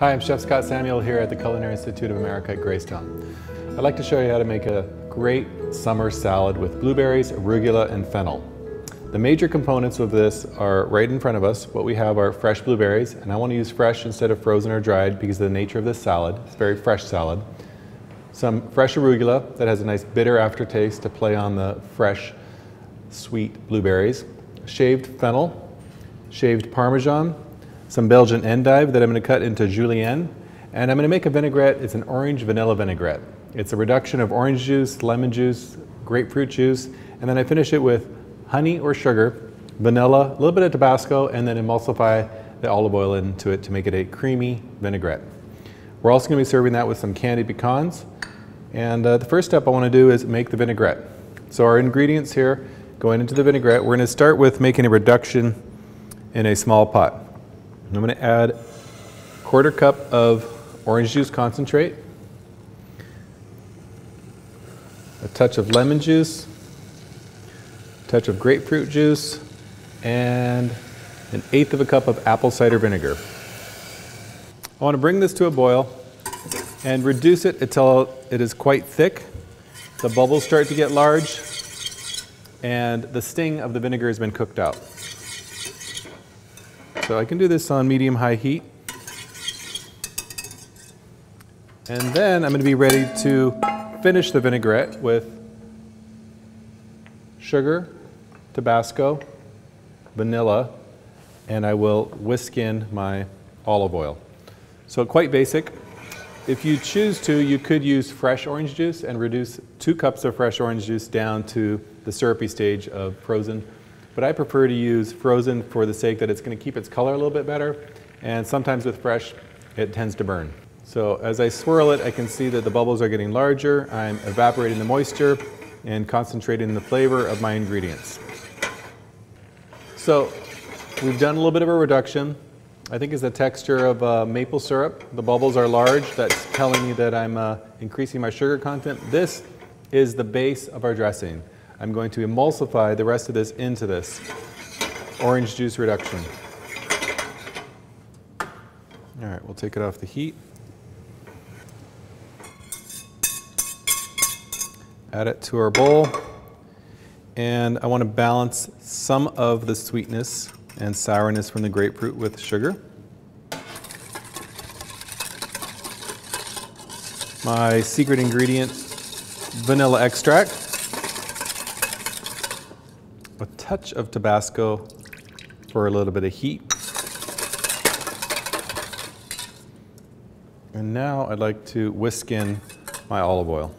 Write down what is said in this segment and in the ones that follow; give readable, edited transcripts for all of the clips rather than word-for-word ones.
Hi, I'm Chef Scott Samuel here at the Culinary Institute of America at Gracetown. I'd like to show you how to make a great summer salad with blueberries, arugula, and fennel. The major components of this are right in front of us. What we have are fresh blueberries, and I want to use fresh instead of frozen or dried because of the nature of this salad. It's a very fresh salad. Some fresh arugula that has a nice bitter aftertaste to play on the fresh, sweet blueberries. Shaved fennel, shaved Parmesan, some Belgian endive that I'm going to cut into julienne, and I'm going to make a vinaigrette. It's an orange vanilla vinaigrette. It's a reduction of orange juice, lemon juice, grapefruit juice, and then I finish it with honey or sugar, vanilla, a little bit of Tabasco, and then emulsify the olive oil into it to make it a creamy vinaigrette. We're also going to be serving that with some candied pecans, and the first step I want to do is make the vinaigrette. So our ingredients here going into the vinaigrette, we're going to start with making a reduction in a small pot. I'm going to add a 1/4 cup of orange juice concentrate, a touch of lemon juice, a touch of grapefruit juice, and 1/8 cup of apple cider vinegar. I want to bring this to a boil and reduce it until it is quite thick. The bubbles start to get large and the sting of the vinegar has been cooked out. So I can do this on medium-high heat. And then I'm going to be ready to finish the vinaigrette with sugar, Tabasco, vanilla, and I will whisk in my olive oil. So quite basic. If you choose to, you could use fresh orange juice and reduce 2 cups of fresh orange juice down to the syrupy stage of frozen. But I prefer to use frozen for the sake that it's going to keep its color a little bit better, and sometimes with fresh it tends to burn. So as I swirl it, I can see that the bubbles are getting larger. I'm evaporating the moisture and concentrating the flavor of my ingredients. So we've done a little bit of a reduction. I think it's the texture of maple syrup. The bubbles are large. That's telling me that I'm increasing my sugar content. This is the base of our dressing. I'm going to emulsify the rest of this into this orange juice reduction. All right, we'll take it off the heat. Add it to our bowl. And I want to balance some of the sweetness and sourness from the grapefruit with sugar. My secret ingredient, vanilla extract. A touch of Tabasco for a little bit of heat. And now I'd like to whisk in my olive oil.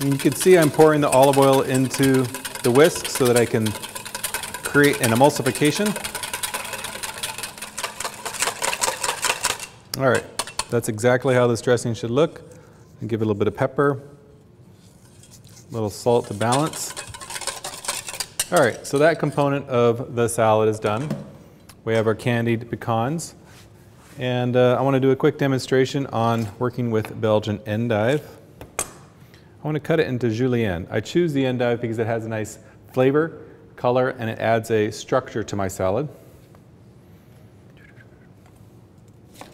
And you can see I'm pouring the olive oil into the whisk so that I can create an emulsification. All right, that's exactly how this dressing should look. And give it a little bit of pepper. A little salt to balance. All right, so that component of the salad is done. We have our candied pecans. And I want to do a quick demonstration on working with Belgian endive. I want to cut it into julienne. I choose the endive because it has a nice flavor, color, and it adds a structure to my salad.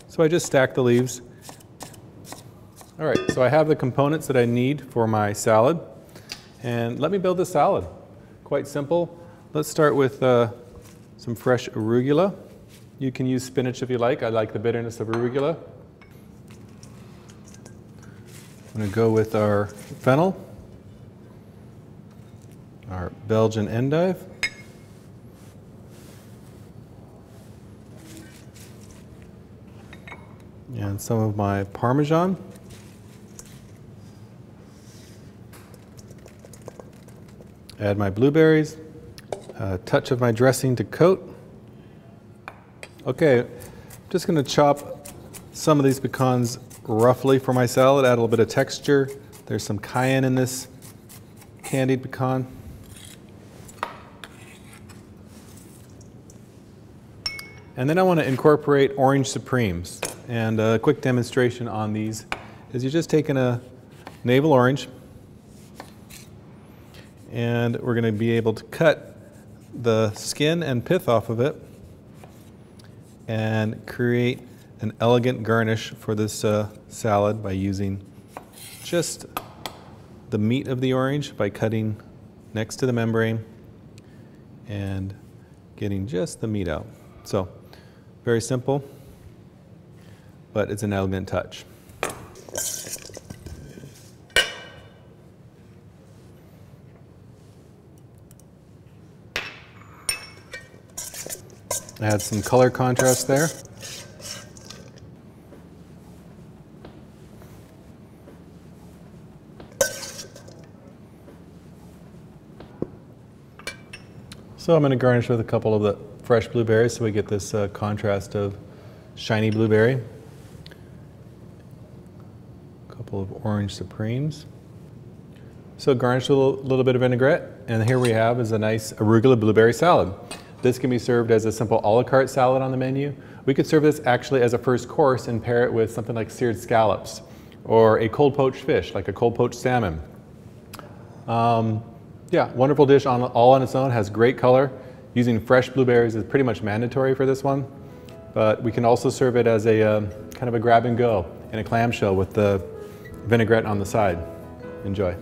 So I just stack the leaves. All right, so I have the components that I need for my salad. And let me build the salad. Quite simple. Let's start with some fresh arugula. You can use spinach if you like. I like the bitterness of arugula. I'm going to go with our fennel, our Belgian endive, and some of my Parmesan. Add my blueberries, a touch of my dressing to coat. Okay, I'm just going to chop some of these pecans roughly for my salad, add a little bit of texture. There's some cayenne in this candied pecan. And then I want to incorporate orange supremes. And a quick demonstration on these is you're just taking a navel orange, and we're going to be able to cut the skin and pith off of it and create an elegant garnish for this salad by using just the meat of the orange by cutting next to the membrane and getting just the meat out. So, very simple, but it's an elegant touch. Add some color contrast there. So I'm going to garnish with a couple of the fresh blueberries so we get this contrast of shiny blueberry. A couple of orange supremes. So garnish with a little bit of vinaigrette, and here we have is a nice arugula blueberry salad. This can be served as a simple a la carte salad on the menu. We could serve this actually as a first course and pair it with something like seared scallops or a cold poached fish, like a cold poached salmon. Yeah, wonderful dish all on its own, has great color. Using fresh blueberries is pretty much mandatory for this one, but we can also serve it as a kind of a grab and go in a clamshell with the vinaigrette on the side. Enjoy.